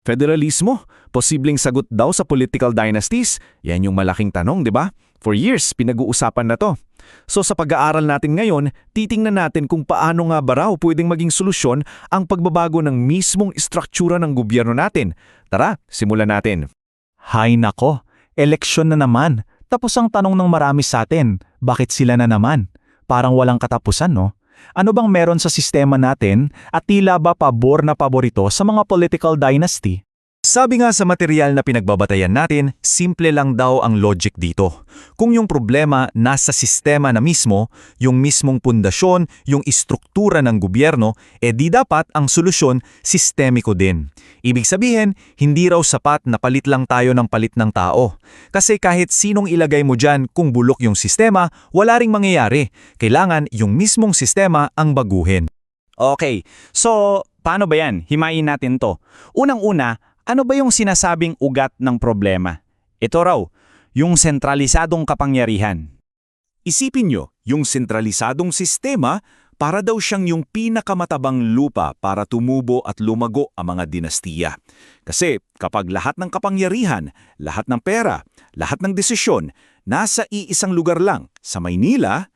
Federalismo, posibleng sagot daw sa political dynasties? Yan yung malaking tanong, di ba? For years, pinag-uusapan na to. So sa pag-aaral natin ngayon, titingnan natin kung paano nga ba raw pwedeng maging solusyon ang pagbabago ng mismong istruktura ng gobyerno natin. Tara, simulan natin. Hay nako, eleksyon na naman. Tapos ang tanong ng marami sa atin, bakit sila na naman? Parang walang katapusan, no? Ano bang meron sa sistema natin at tila ba pabor na paborito sa mga political dynasty? Sabi nga sa material na pinagbabatayan natin, simple lang daw ang logic dito. Kung yung problema nasa sistema na mismo, yung mismong pundasyon, yung istruktura ng gobyerno, di dapat ang solusyon sistemiko din. Ibig sabihin, hindi raw sapat na palit lang tayo ng palit ng tao. Kasi kahit sinong ilagay mo dyan kung bulok yung sistema, wala ring mangyayari. Kailangan yung mismong sistema ang baguhin. Okay, so paano ba yan? Himayin natin to. Unang-una, ano ba yung sinasabing ugat ng problema? Ito raw, yung sentralisadong kapangyarihan. Isipin nyo, yung sentralisadong sistema para daw siyang yung pinakamatabang lupa para tumubo at lumago ang mga dinastiya. Kasi kapag lahat ng kapangyarihan, lahat ng pera, lahat ng desisyon, nasa iisang lugar lang, sa Maynila,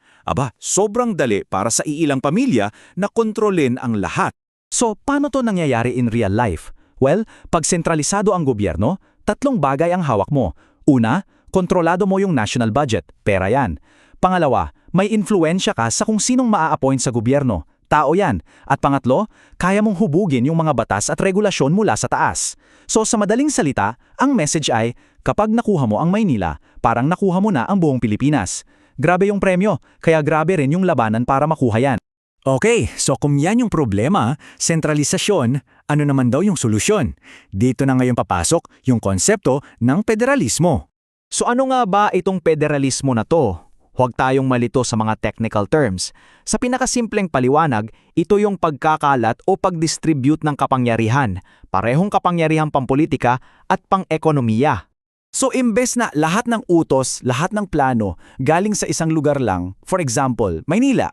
sobrang dali para sa iilang pamilya na kontrolin ang lahat. So, paano to nangyayari in real life? Well, pag sentralisado ang gobyerno, tatlong bagay ang hawak mo. Una, kontrolado mo yung national budget, pera yan. Pangalawa, may influensya ka sa kung sinong maa-appoint sa gobyerno, tao yan. At pangatlo, kaya mong hubugin yung mga batas at regulasyon mula sa taas. So sa madaling salita, ang message ay, kapag nakuha mo ang Maynila, parang nakuha mo na ang buong Pilipinas. Grabe yung premyo, kaya grabe rin yung labanan para makuha yan. Okay, so kung yan yung problema, sentralisasyon, ano naman daw yung solusyon? Dito na ngayon papasok yung konsepto ng federalismo. So ano nga ba itong federalismo na to? Huwag tayong malito sa mga technical terms. Sa pinakasimpleng paliwanag, ito yung pagkakalat o pag-distribute ng kapangyarihan, parehong kapangyarihang pampolitika at pang-ekonomiya. So imbes na lahat ng utos, lahat ng plano galing sa isang lugar lang, for example, Maynila,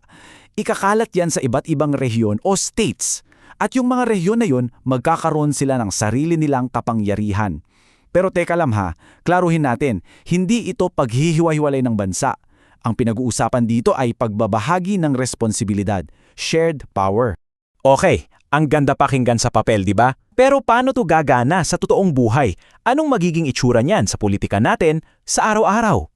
ikakalat yan sa iba't ibang rehiyon o states. At yung mga rehiyon na yun, magkakaroon sila ng sarili nilang kapangyarihan. Pero teka lang ha, klaruhin natin, hindi ito paghihiwa-hiwalay ng bansa. Ang pinag-uusapan dito ay pagbabahagi ng responsibilidad, shared power. Okay, ang ganda pakinggan sa papel, di ba? Pero paano to gagana sa totoong buhay? Anong magiging itsura niyan sa politika natin sa araw-araw?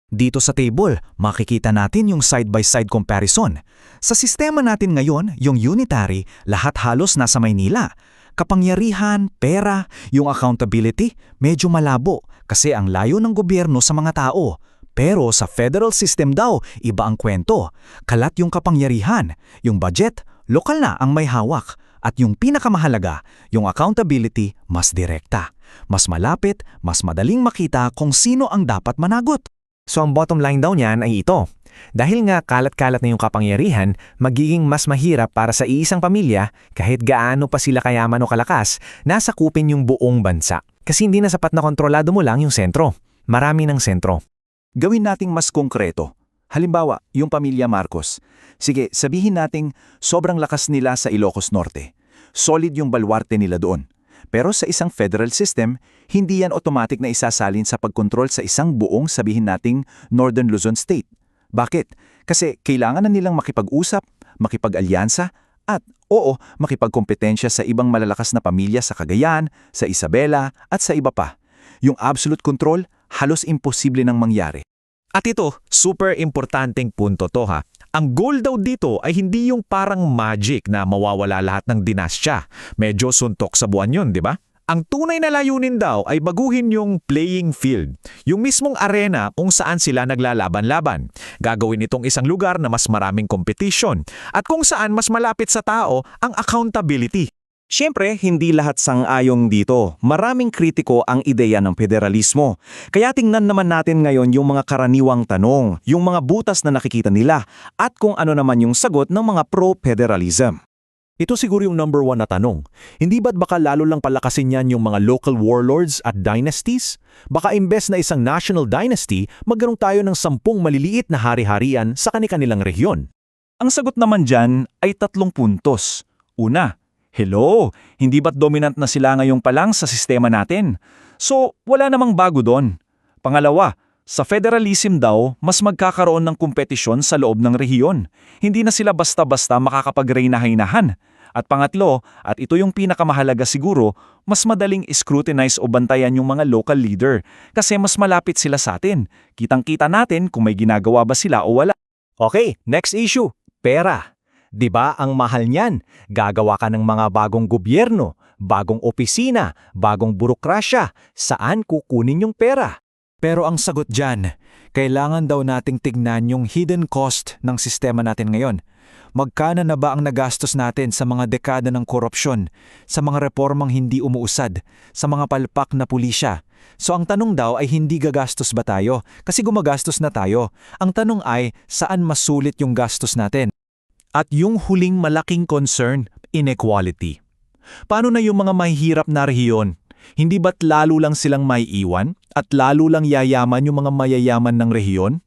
Dito sa table, makikita natin yung side-by-side comparison. Sa sistema natin ngayon, yung unitary, lahat halos nasa Maynila. Kapangyarihan, pera, yung accountability, medyo malabo kasi ang layo ng gobyerno sa mga tao. Pero sa federal system daw, iba ang kwento. Kalat yung kapangyarihan, yung budget, lokal na ang may hawak. At yung pinakamahalaga, yung accountability, mas direkta. Mas malapit, mas madaling makita kung sino ang dapat managot. So ang bottom line daw niyan ay ito. Dahil nga kalat-kalat na yung kapangyarihan, magiging mas mahirap para sa iisang pamilya kahit gaano pa sila kayaman o kalakas, nasakupin yung buong bansa. Kasi hindi na sapat na kontrolado mo lang yung sentro. Marami ng sentro. Gawin nating mas konkreto. Halimbawa, yung pamilya Marcos. Sige, sabihin nating sobrang lakas nila sa Ilocos Norte. Solid yung baluarte nila doon. Pero sa isang federal system, hindi yan automatic na isasalin sa pagkontrol sa isang buong sabihin nating Northern Luzon State. Bakit? Kasi kailangan na nilang makipag-usap, makipag-alyansa, at makipagkompetensya sa ibang malalakas na pamilya sa Cagayan, sa Isabela, at sa iba pa. Yung absolute control, halos imposible nang mangyari. At ito, super importanteng punto to ha. Ang goal daw dito ay hindi yung parang magic na mawawala lahat ng dinastya. Medyo suntok sa buwan yun, di ba? Ang tunay na layunin daw ay baguhin yung playing field. Yung mismong arena kung saan sila naglalaban-laban. Gagawin itong isang lugar na mas maraming competition. At kung saan mas malapit sa tao ang accountability. Siyempre, hindi lahat sang-ayong dito. Maraming kritiko ang ideya ng federalismo. Kaya tingnan naman natin ngayon yung mga karaniwang tanong, yung mga butas na nakikita nila, at kung ano naman yung sagot ng mga pro-federalism. Ito siguro yung number one na tanong. Hindi ba't baka lalo lang palakasin yan yung mga local warlords at dynasties? Baka imbes na isang national dynasty, magkaroon tayo ng 10 maliliit na hari-harian sa kani-kanilang rehiyon. Ang sagot naman dyan ay 3 puntos. Una, Hello, hindi ba't dominant na sila ngayong pa lang sa sistema natin? So, wala namang bago doon. Pangalawa, sa federalism daw, mas magkakaroon ng kompetisyon sa loob ng rehiyon. Hindi na sila basta-basta makakapag-reyna-haynahan. At pangatlo, at ito yung pinakamahalaga siguro, mas madaling scrutinize o bantayan yung mga local leader kasi mas malapit sila sa atin. Kitang-kita natin kung may ginagawa ba sila o wala. Okay, next issue. Pera. 'Di ba ang mahal niyan? Gagawa ka ng mga bagong gobyerno, bagong opisina, bagong burokrasya. Saan kukunin yung pera? Pero ang sagot dyan, kailangan daw nating tignan yung hidden cost ng sistema natin ngayon. Magkano na ba ang nagastos natin sa mga dekada ng korupsyon, sa mga reformang hindi umuusad, sa mga palpak na pulisya? So ang tanong daw ay hindi gagastos ba tayo? Kasi gumagastos na tayo. Ang tanong ay saan mas sulit yung gastos natin? At yung huling malaking concern, inequality. Paano na yung mga mahihirap na rehiyon? Hindi ba't lalo lang silang maiiwan at lalo lang yayaman yung mga mayayaman ng rehiyon?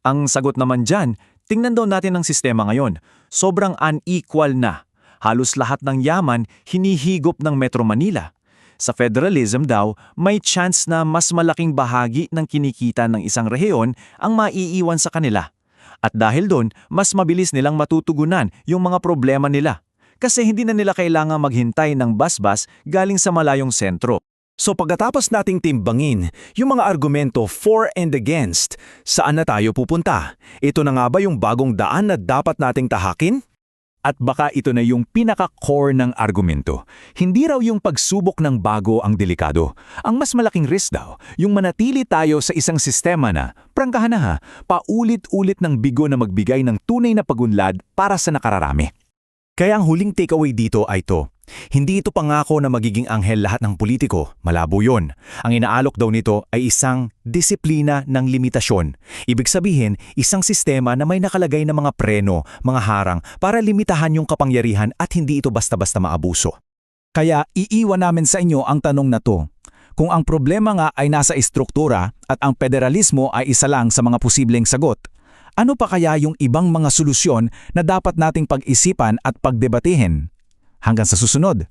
Ang sagot naman dyan, tingnan daw natin ang sistema ngayon. Sobrang unequal na. Halos lahat ng yaman hinihigop ng Metro Manila. Sa federalism daw, may chance na mas malaking bahagi ng kinikita ng isang rehiyon ang maiiwan sa kanila. At dahil doon, mas mabilis nilang matutugunan yung mga problema nila. Kasi hindi na nila kailangang maghintay ng basbas galing sa malayong sentro. So pagkatapos nating timbangin yung mga argumento for and against, saan na tayo pupunta? Ito na nga ba yung bagong daan na dapat nating tahakin? At baka ito na yung pinaka-core ng argumento. Hindi raw yung pagsubok ng bago ang delikado. Ang mas malaking risk daw, yung manatili tayo sa isang sistema na, prangkahan na ha, paulit-ulit ng bigo na magbigay ng tunay na pagunlad para sa nakararami. Kaya ang huling takeaway dito ay to. Hindi ito pangako na magiging anghel lahat ng politiko, malabo yun. Ang inaalok daw nito ay isang disiplina ng limitasyon. Ibig sabihin, isang sistema na may nakalagay na mga preno, mga harang para limitahan yung kapangyarihan at hindi ito basta-basta maabuso. Kaya iiwan namin sa inyo ang tanong na to. Kung ang problema nga ay nasa estruktura at ang federalismo ay isa lang sa mga posibleng sagot, ano pa kaya yung ibang mga solusyon na dapat nating pag-isipan at pagdebatehin? Hanggang sa susunod.